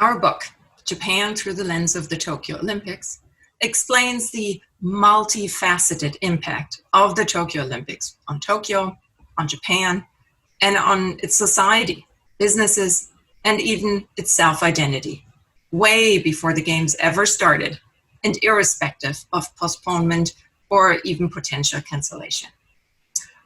Our book, Japan Through the Lens of the Tokyo Olympics, explains the multifaceted impact of the Tokyo Olympics on Tokyo, on Japan, and on its society, businesses, and even its self-identity, way before the Games ever started, and irrespective of postponement or even potential cancellation.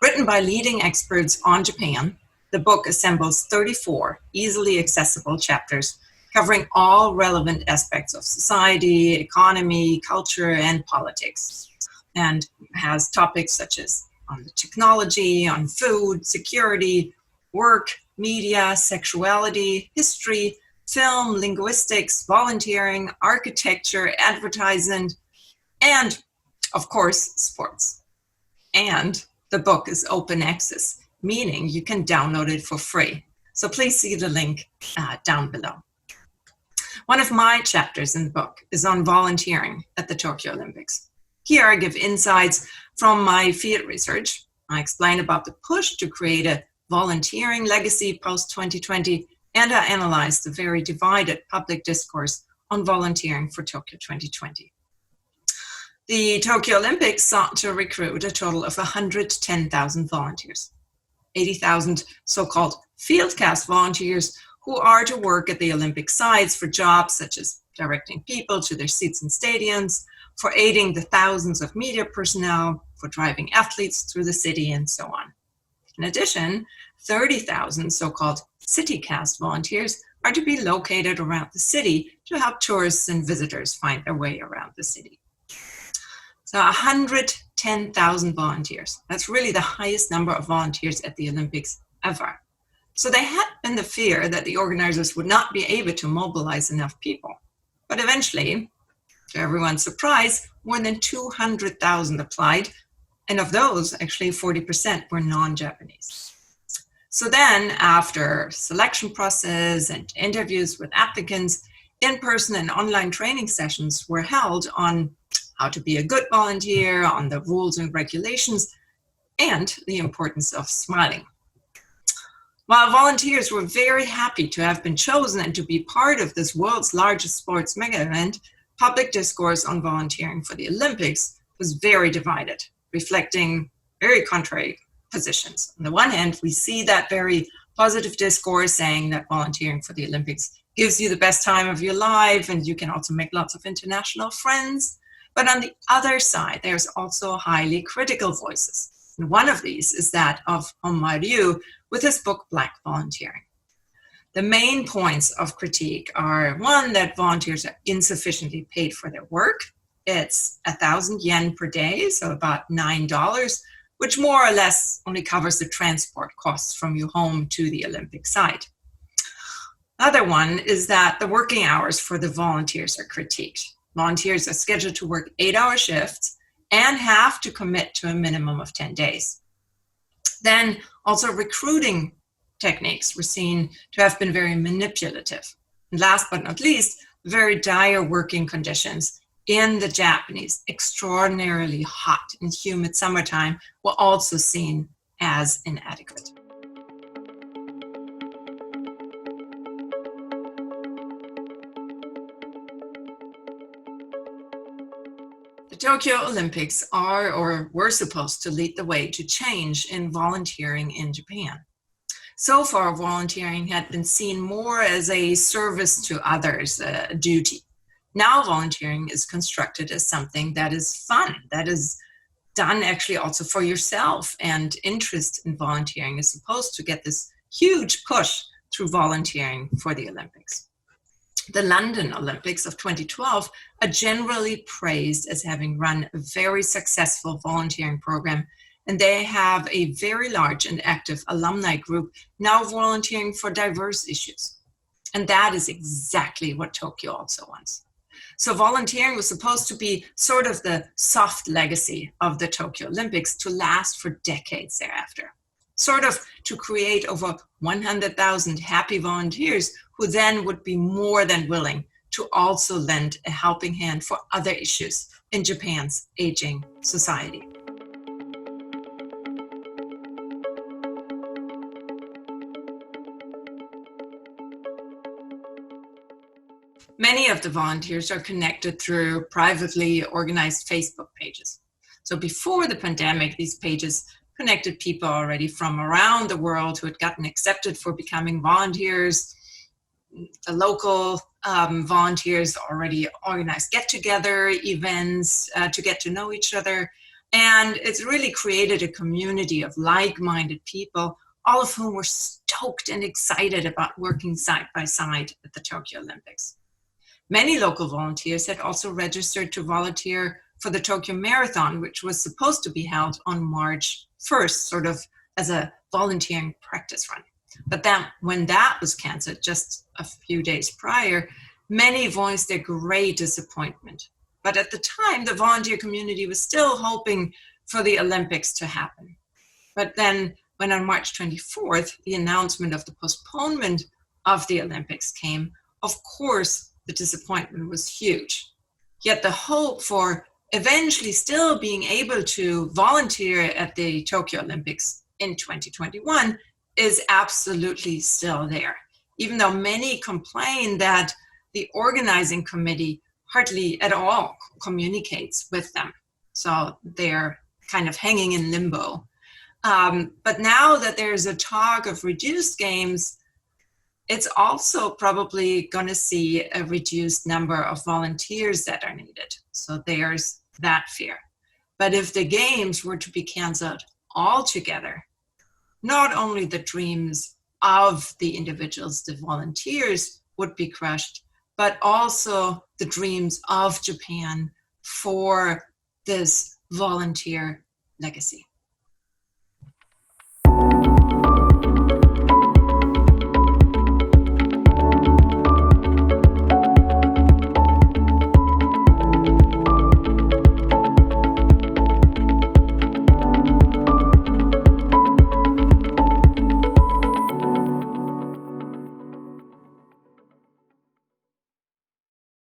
Written by leading experts on Japan, the book assembles 34 easily accessible chapters covering all relevant aspects of society, economy, culture, and politics, and has topics such as on the technology, on food, security, work, media, sexuality, history, film, linguistics, volunteering, architecture, advertising, and, of course, sports. And the book is open access, meaning you can download it for free. So please see the link down below. One of my chapters in the book is on volunteering at the Tokyo Olympics. Here I give insights from my field research. I explain about the push to create a volunteering legacy post-2020, and I analyze the very divided public discourse on volunteering for Tokyo 2020. The Tokyo Olympics sought to recruit a total of 110,000 volunteers, 80,000 so-called field cast volunteers who are to work at the Olympic sites for jobs such as directing people to their seats in stadiums, for aiding the thousands of media personnel, for driving athletes through the city, and so on. In addition, 30,000 so-called city cast volunteers are to be located around the city to help tourists and visitors find their way around the city. So 110,000 volunteers. That's really the highest number of volunteers at the Olympics ever. So there had been the fear that the organizers would not be able to mobilize enough people. But eventually, to everyone's surprise, more than 200,000 applied, and of those, actually 40% were non-Japanese. So then, after selection process and interviews with applicants, in-person and online training sessions were held on how to be a good volunteer, on the rules and regulations, and the importance of smiling. While volunteers were very happy to have been chosen and to be part of this world's largest sports mega event, public discourse on volunteering for the Olympics was very divided, reflecting very contrary positions. On the one hand, we see that very positive discourse saying that volunteering for the Olympics gives you the best time of your life and you can also make lots of international friends. But on the other side, there's also highly critical voices. And one of these is that of Omar Ryu with his book, Black Volunteering. The main points of critique are, one, that volunteers are insufficiently paid for their work. It's 1,000 yen per day, so about $9, which more or less only covers the transport costs from your home to the Olympic site. Another one is that the working hours for the volunteers are critiqued. Volunteers are scheduled to work 8-hour shifts and have to commit to a minimum of 10 days. Then also recruiting techniques were seen to have been very manipulative. And last but not least, very dire working conditions in the Japanese extraordinarily hot and humid summertime were also seen as inadequate. The Tokyo Olympics are or were supposed to lead the way to change in volunteering in Japan. So far, volunteering had been seen more as a service to others, a duty. Now volunteering is constructed as something that is fun, that is done actually also for yourself, and interest in volunteering is supposed to get this huge push through volunteering for the Olympics. The London Olympics of 2012 are generally praised as having run a very successful volunteering program, and they have a very large and active alumni group now volunteering for diverse issues. And that is exactly what Tokyo also wants. So volunteering was supposed to be sort of the soft legacy of the Tokyo Olympics to last for decades thereafter. Sort of to create over 100,000 happy volunteers who then would be more than willing to also lend a helping hand for other issues in Japan's aging society. Many of the volunteers are connected through privately organized Facebook pages. So before the pandemic, these pages connected people already from around the world who had gotten accepted for becoming volunteers. The local volunteers already organized get-together events to get to know each other. And it's really created a community of like-minded people, all of whom were stoked and excited about working side by side at the Tokyo Olympics. Many local volunteers had also registered to volunteer for the Tokyo Marathon, which was supposed to be held on March 1st, sort of as a volunteering practice run. But then when that was canceled just a few days prior, many voiced their great disappointment. But at the time, the volunteer community was still hoping for the Olympics to happen. But then when on March 24th, the announcement of the postponement of the Olympics came, of course, the disappointment was huge. Yet the hope for eventually still being able to volunteer at the Tokyo Olympics in 2021 is absolutely still there, even though many complain that the organizing committee hardly at all communicates with them. So they're kind of hanging in limbo. But now that there's a talk of reduced games, it's also probably going to see a reduced number of volunteers that are needed. So there's that fear. But if the games were to be canceled altogether, not only the dreams of the individuals, the volunteers, would be crushed, but also the dreams of Japan for this volunteer legacy.